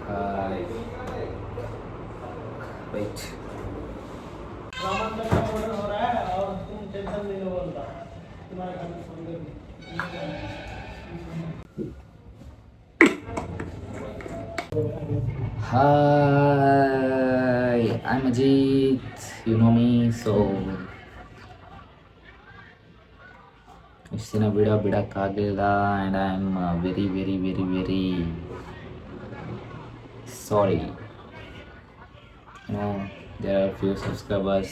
Wait. Hi, I'm Ajit. You know me, so ಇಷ್ಟು ದಿನ video ಬಿಡೋಕ್ಕಾಗಲಿಲ್ಲ and I am very sorry. There are few subscribers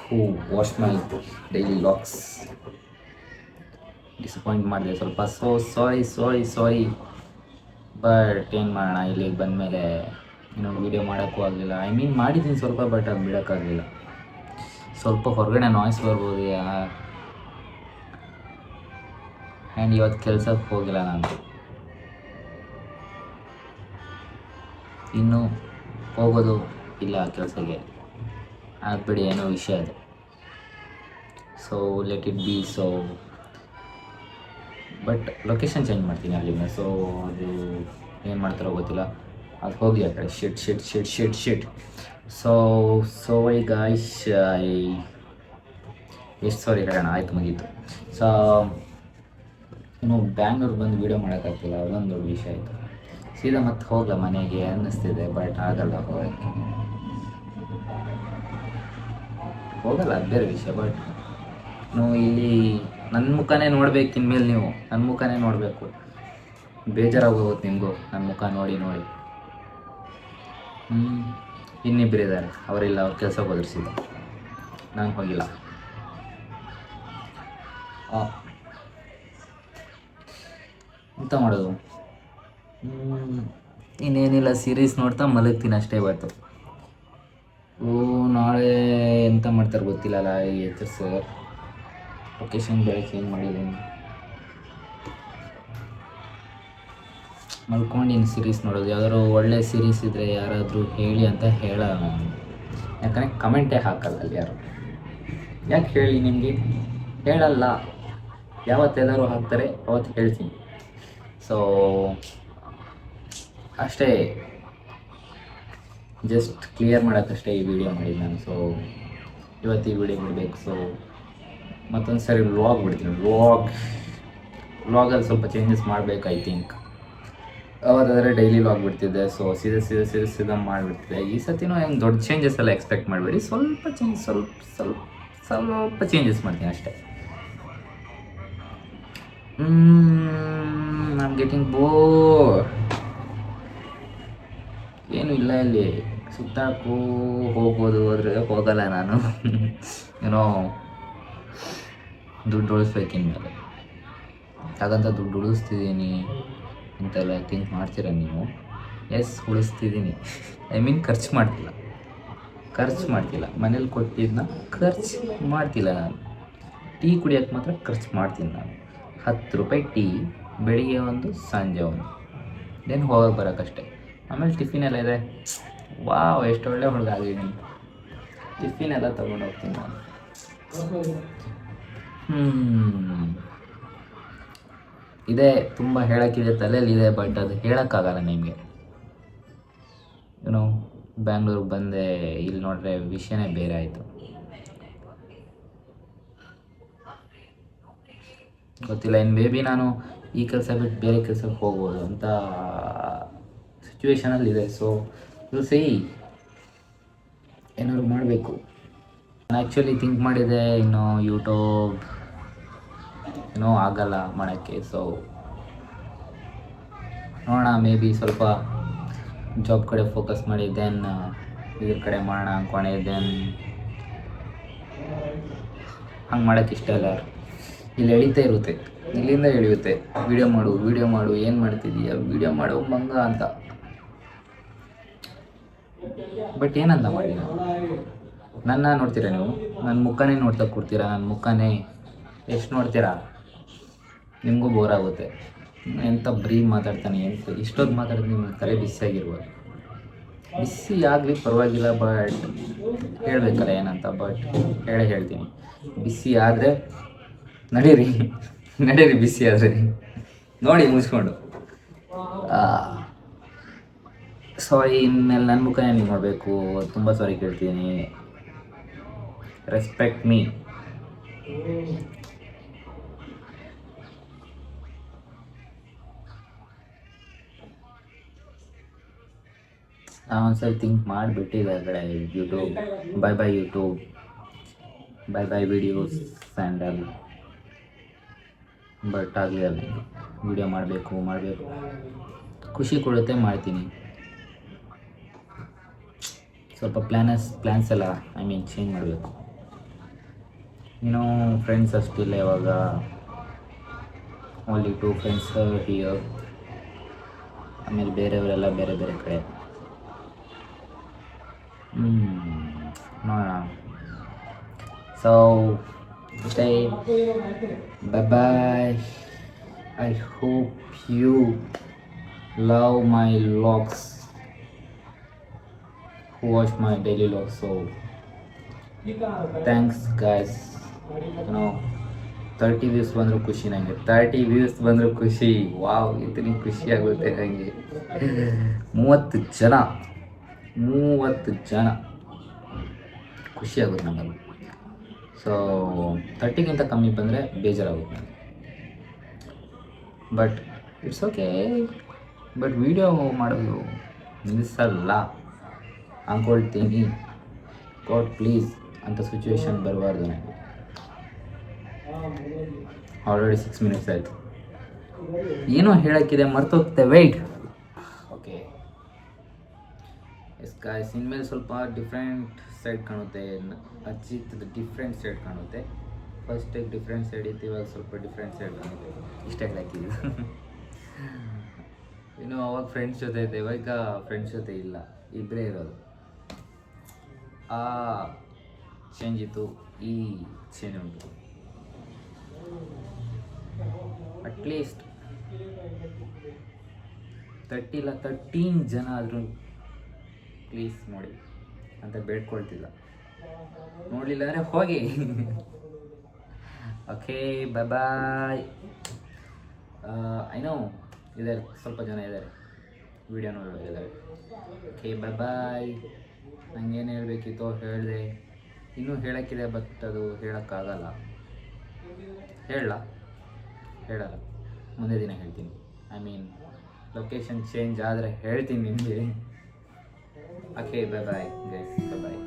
who watch my daily vlogs. Disappoint ಮಾಡಿದೆ ಸ್ವಲ್ಪ, so sorry. But ಏನು ಮಾಡೋಣ, ಇಲ್ಲಿಗೆ ಬಂದಮೇಲೆ ಇನ್ನೂ ವೀಡಿಯೋ ಮಾಡೋಕ್ಕೂ ಆಗಲಿಲ್ಲ. ಮಾಡಿದ್ದೀನಿ ಸ್ವಲ್ಪ, ಬಟ್ ಅದು ಬಿಡೋಕ್ಕಾಗಲಿಲ್ಲ. ಸ್ವಲ್ಪ ಹೊರಗಡೆ ನಾಯ್ಸ್ ಬರ್ಬೋದು ಆ್ಯಂಡ್ ಇವತ್ತು ಕೆಲ್ಸಕ್ಕೆ ಹೋಗಿಲ್ಲ ನಾನು. ಇನ್ನೂ ಹೋಗೋದು ಇಲ್ಲ ಕೆಲಸಕ್ಕೆ, ಆಗ್ಬಿಡಿ, ಏನೋ ವಿಷಯ ಅದು. So let it be. So but location change ಮಾಡ್ತೀನಿ ಅಲ್ಲಿಂದ. ಸೊ ಅದು ಏನು ಮಾಡ್ತಾರೋ ಗೊತ್ತಿಲ್ಲ, ಅದು ಹೋಗಿ ಆ ಕಡೆ. ಶಿಟ್. ಸೊ ಐ ಗಾಯ್ಸ್, ಎಷ್ಟು ಸಾರಿ ಹೇಳೋಣ, ಆಯ್ತು ಮುಗೀತು. ಸೊ ಬ್ಯಾಂಗ್ಳೂರಿಗೆ ಬಂದು ವೀಡಿಯೋ ಮಾಡೋಕ್ಕಾಗ್ತಿಲ್ಲ, ಅದೊಂದು ದೊಡ್ಡ ವಿಷಯ ಆಯಿತು. ಸೀದಾ ಮತ್ತೆ ಹೋಗಲ್ಲ ಮನೆಗೆ ಅನ್ನಿಸ್ತಿದೆ, ಬಟ್ ಆಗಲ್ಲ, ಹೋಗಲ್ಲ, ಅದು ಬೇರೆ ವಿಷಯ. ಬಟ್ ಇಲ್ಲಿ ನನ್ನ ಮುಖನೇ ನೋಡ್ಬೇಕು, ಇನ್ಮೇಲೆ ನೀವು ನನ್ನ ಮುಖನೇ ನೋಡಬೇಕು. ಬೇಜಾರಾಗೋಗುತ್ತೆ ನಿಮಗೂ ನನ್ನ ಮುಖ ನೋಡಿ. ಇನ್ನಿಬ್ಬರು ಇದ್ದಾರೆ, ಅವರಿಲ್ಲ, ಅವ್ರ ಕೆಲಸ ಬದಲಿಸಿದ, ನಾನು ಹೋಗಿಲ್ಲ. ಎಂತ ಮಾಡೋದು, ಇನ್ನೇನಿಲ್ಲ, ಸೀರೀಸ್ ನೋಡ್ತಾ ಮಲಗ್ತೀನಿ ಅಷ್ಟೇ. ಇವತ್ತು ನಾಳೆ ಎಂತ ಮಾಡ್ತಾರೆ ಗೊತ್ತಿಲ್ಲಲ್ಲ. ಸರ್ ಲೊಕೇಶನ್ ಬೇರೆ ಚೇಂಜ್ ಮಾಡಿದ್ದೀನಿ, ಮಲ್ಕೊಂಡಿನಿ. ಸೀರೀಸ್ ನೋಡೋದು, ಯಾವ್ದಾದ್ರು ಒಳ್ಳೆ ಸೀರೀಸ್ ಇದ್ದರೆ ಯಾರಾದರೂ ಹೇಳಿ ಅಂತ ಹೇಳಲ್ಲ ನಾನು, ಯಾಕಂದರೆ ಕಮೆಂಟೇ ಹಾಕಲ್ಲ ಅಲ್ಲಿ ಯಾರು. ಯಾಕೆ ಹೇಳಿ, ನಿಮಗೆ ಹೇಳಲ್ಲ. ಯಾವತ್ತೆಲ್ಲರೂ ಹಾಕ್ತಾರೆ ಅವತ್ತು ಹೇಳ್ತೀನಿ. ಸೊ ಅಷ್ಟೇ, ಜಸ್ಟ್ ಕ್ಲಿಯರ್ ಮಾಡೋಕ್ಕಷ್ಟೇ ಈ ವಿಡಿಯೋ ಮಾಡಿದ್ದು ನಾನು. ಸೊ ಇವತ್ತು ಈ ವಿಡಿಯೋ ಬಿಡಬೇಕು. ಸೊ ಮತ್ತೊಂದು ಸರಿ ವ್ಲಾಗ್ ಬಿಡ್ತೀನಿ. ವ್ಲಾಗಲ್ಲಿ ಸ್ವಲ್ಪ ಚೇಂಜಸ್ ಮಾಡಬೇಕು, ಐ ಥಿಂಕ್. ಅವತ್ತಾದರೆ ಡೈಲಿ ವ್ಲಾಗ್ ಬಿಡ್ತಿದ್ದೆ, ಸೊ ಸೀದಾ ಮಾಡಿಬಿಡ್ತಿದ್ದೆ. ಈ ಸತಿನೂ ಹೆಂಗೆ ದೊಡ್ಡ ಚೇಂಜಸ್ ಎಲ್ಲ ಎಕ್ಸ್ಪೆಕ್ಟ್ ಮಾಡಬೇಡಿ, ಸ್ವಲ್ಪ ಚೇಂಜಸ್ ಮಾಡ್ತೀನಿ ಅಷ್ಟೇ. I am getting bore. ಏನೂ ಇಲ್ಲ ಇಲ್ಲಿ, ಸುತ್ತಾಕು ಹೋಗ್ಬೋದು, ಆದರೆ ಹೋಗಲ್ಲ ನಾನು. ಏನೋ ದುಡ್ಡು ಉಳಿಸ್ಬೇಕು ಇನ್ಮೇಲೆ, ಹಾಗಂತ ದುಡ್ಡು ಉಳಿಸ್ತಿದ್ದೀನಿ ಅಂತೆಲ್ಲ ಥಿಂಕ್ ಮಾಡ್ತೀರ ನೀವು. ಎಸ್, ಉಳಿಸ್ತಿದ್ದೀನಿ. ಖರ್ಚು ಮಾಡ್ತಿಲ್ಲ. ಮನೇಲಿ ಕೊಟ್ಟಿದ್ದನ್ನ ಖರ್ಚು ಮಾಡ್ತಿಲ್ಲ ನಾನು. ಟೀ ಕುಡಿಯೋಕ್ಕೆ ಮಾತ್ರ ಖರ್ಚು ಮಾಡ್ತೀನಿ ನಾನು. 10 ರೂಪಾಯಿ ಟೀ, ಬೆಳಿಗ್ಗೆ ಒಂದು, ಸಂಜೆ ಒಂದು, ದೆನ್ ಹೋಗೋಕೆ ಬರೋಕ್ಕಷ್ಟೇ. ಆಮೇಲೆ ಟಿಫಿನ್ ಎಲ್ಲ ಇದೆ. ವಾವ್, ಎಷ್ಟು ಒಳ್ಳೆ ಹುಡುಗ ಆಗಿದ್ದೀನಿ. ಟಿಫಿನ್ ಎಲ್ಲ ತೊಗೊಂಡು ಹೋಗ್ತೀನಿ ನಾನು. ಇದೆ, ತುಂಬ ಹೇಳೋಕ್ಕಿದೆ, ತಲೆಯಲ್ಲಿದೆ, ಬಟ್ ಅದು ಹೇಳೋಕ್ಕಾಗಲ್ಲ ನಿಮಗೆ. ಬ್ಯಾಂಗ್ಳೂರಿಗೆ ಬಂದೆ, ಇಲ್ಲಿ ನೋಡಿದ್ರೆ ವಿಷಯನೇ ಬೇರೆ ಆಯಿತು. ಗೊತ್ತಿಲ್ಲ, ಇನ್ನು ಬೇಬಿ ನಾನು ಈ ಕೆಲಸ ಬಿಟ್ಟು ಬೇರೆ ಕೆಲಸಕ್ಕೆ ಹೋಗ್ಬೋದು ಅಂತ ಸಿಚುವೇಶನಲ್ಲಿದೆ. ಸೊ ಸಿ, ಏನಾದ್ರು ಮಾಡಬೇಕು. ನಾನು ಆ್ಯಕ್ಚುಲಿ ಥಿಂಕ್ ಮಾಡಿದೆ, ಇನ್ನು ಯೂಟ್ಯೂಬ್ ಆಗಲ್ಲ ಮಾಡೋಕ್ಕೆ. ಸೊ ನೋಡೋಣ, ಮೇ ಬಿ ಸ್ವಲ್ಪ ಜಾಬ್ ಕಡೆ ಫೋಕಸ್ ಮಾಡಿ ದೆನ್ ಇದ್ರ ಕಡೆ ಮಾಡೋಣ ಅಂದ್ಕೊಂಡೆ. ದೆನ್ ಹಂಗೆ ಮಾಡೋಕ್ಕೆ ಇಷ್ಟ ಇಲ್ಲ. ಇಲ್ಲಿ ಎಳಿತಾ ಇರುತ್ತೆ, ಇಲ್ಲಿಂದ ಎಳೆಯುತ್ತೆ, ವಿಡಿಯೋ ಮಾಡು, ಏನು ಮಾಡ್ತಿದ್ದೀಯ, ವಿಡಿಯೋ ಮಾಡು ಮಂಗ ಅಂತ. ಬಟ್ ಏನಂತ ಮಾಡಿ, ನನ್ನ ನೋಡ್ತೀರಾ ನೀವು? ನನ್ನ ಮುಖನೇ ನೋಡ್ತಾ ಕೊಡ್ತೀರಾ? ನನ್ನ ಮುಖನೇ ಎಷ್ಟು ನೋಡ್ತೀರಾ? ನಿಮಗೂ ಬೋರ್ ಆಗುತ್ತೆ. ಎಂಥ ಬ್ರೀ ಮಾತಾಡ್ತಾನೆ, ಇಷ್ಟೊತ್ತು ಮಾತಾಡಿದ್ರೆ ನಿಮ್ಮ ತಲೆ ಬಿಸಿಯಾಗಿರ್ಬೋದು. ಬಿಸಿ ಆಗಲಿ ಪರವಾಗಿಲ್ಲ, ಬಟ್ ಹೇಳಬೇಕಲ್ಲ ಏನಂತ. ಬಟ್ ಹೇಳ್ತೀನಿ, ಬಿಸಿ ಆದರೆ ನಡೀರಿ ಬಿಸಿ ಆದರೆ ನೋಡಿ ಮುಗಿಸ್ಕೊಂಡು. ಸಾರಿ, ಇನ್ಮೇಲೆ ನನ್ನ ಮುಖನೇ ನೀವು ನೋಡಬೇಕು. ತುಂಬ ಸಾರಿ ಕೇಳ್ತೀನಿ. Respect me. ಒಂದ್ಸಲ ಥಿಂಕ್ ಮಾಡಿಬಿಟ್ಟಿದೆ ಆ ಕಡೆ YouTube. Bye buy YouTube, bye bye videos sandal. But ಆಗಲಿಲ್ಲ. ವಿಡಿಯೋ ಮಾಡಬೇಕು ಖುಷಿ ಕೊಡುತ್ತೆ, ಮಾಡ್ತೀನಿ. ಸ್ವಲ್ಪ ಪ್ಲ್ಯಾನ್ಸ್ ಎಲ್ಲ ಚೇಂಜ್ ಮಾಡಬೇಕು. ಇನ್ನೂ ಫ್ರೆಂಡ್ಸ್ ಅಷ್ಟಿಲ್ಲ ಇವಾಗ. Only 2 friends here. ಆಮೇಲೆ ಬೇರೆಯವರೆಲ್ಲ ಬೇರೆ ಬೇರೆ ಕಡೆ. ನೋಡೋಣ. So stay. Bye bye. I hope you love my vlogs, who watch my daily vlogs. So thanks guys. 30 views ಬಂದರೂ ಖುಷಿ ನನಗೆ. 30 ವ್ಯೂಸ್ ಬಂದರೂ ಖುಷಿ. ವಾವ್, ಇತನಿ ಖುಷಿ ಆಗುತ್ತೆ ನನಗೆ. 30 ಜನ ಖುಷಿ ಆಗುತ್ತೆ ನಮಗೆ. ಸೊ 30ಗಿಂತ ಕಮ್ಮಿ ಬಂದರೆ ಬೇಜಾರಾಗುತ್ತೆ ನನಗೆ. But it's okay. But video ಮಾಡೋದು ನಿಲ್ಲಿಸಲ್ಲ ಅಂದ್ಕೊಳ್ತೀನಿ. ಗಾಡ್ ಪ್ಲೀಸ್ ಅಂತ ಸಿಚುವೇಶನ್ ಬರಬಾರ್ದು ನನಗೆ. ಆಲ್ರೆಡಿ 6 ಮಿನಿಟ್ಸ್ ಆಯಿತು. ಏನೋ ಹೇಳೋಕ್ಕಿದೆ, ಮರ್ತೋಗ್ತೆ. ವೆಯ್ಟ್. ಓಕೆ ಎಸ್ ಗಾಯ್ಸ್, ಇನ್ಮೇಲೆ ಸ್ವಲ್ಪ ಡಿಫ್ರೆಂಟ್ ಸೈಡ್ ಕಾಣುತ್ತೆ. ಅಜಿತ್ ಡಿಫ್ರೆಂಟ್ ಸೈಡ್ ಕಾಣುತ್ತೆ. ಫಸ್ಟ್ ಡಿಫ್ರೆಂಟ್ ಸೈಡ್ ಇತ್ತು, ಇವಾಗ ಸ್ವಲ್ಪ ಡಿಫ್ರೆಂಟ್ ಸೈಡ್ ಕಾಣುತ್ತೆ. ಇಷ್ಟೇ ಹಾಕಿದ್ದು. ಇನ್ನು ಅವಾಗ ಫ್ರೆಂಡ್ಸ್ ಜೊತೆ ಇದ್ದೆ, ಇವಾಗ ಫ್ರೆಂಡ್ಸ್ ಜೊತೆ ಇಲ್ಲ, ಇಬ್ಬರೇ ಇರೋದು. ಆ ಚೇಂಜ್ ಇತ್ತು, ಈ ಚೇಂಜ್ ಉಂಟು. ಅಟ್ಲೀಸ್ಟ್ 30 ಇಲ್ಲ 13 ಜನ ಆದರೂ ಪ್ಲೀಸ್ ನೋಡಿ ಅಂತ ಬೇಡ್ಕೊಳ್ತಿಲ್ಲ. ನೋಡಲಿಲ್ಲ ಅಂದರೆ ಹೋಗಿ. Okay, bye bye. I know ಇದ್ದಾರೆ, ಸ್ವಲ್ಪ ಜನ ಇದ್ದಾರೆ ವಿಡಿಯೋ ನೋಡಿದ್ದಾರೆ. Okay, bye bye. ನನಗೇನು ಹೇಳಬೇಕಿತ್ತೋ ಹೇಳಿದೆ. ಇನ್ನೂ ಹೇಳೋಕ್ಕಿದೆ, ಬಟ್ ಅದು ಹೇಳೋಕ್ಕಾಗಲ್ಲ. ಹೇಳಲ್ಲ, ಮುಂದೆ ದಿನ ಹೇಳ್ತೀನಿ. ಲೊಕೇಶನ್ ಚೇಂಜ್ ಆದರೆ ಹೇಳ್ತೀನಿ ನಿಮಗೆ. ಓಕೆ, ಬಾಯ್ ಬಾಯ್ ಗೈಸ್, ಬಾಯ್ ಬಾಯ್.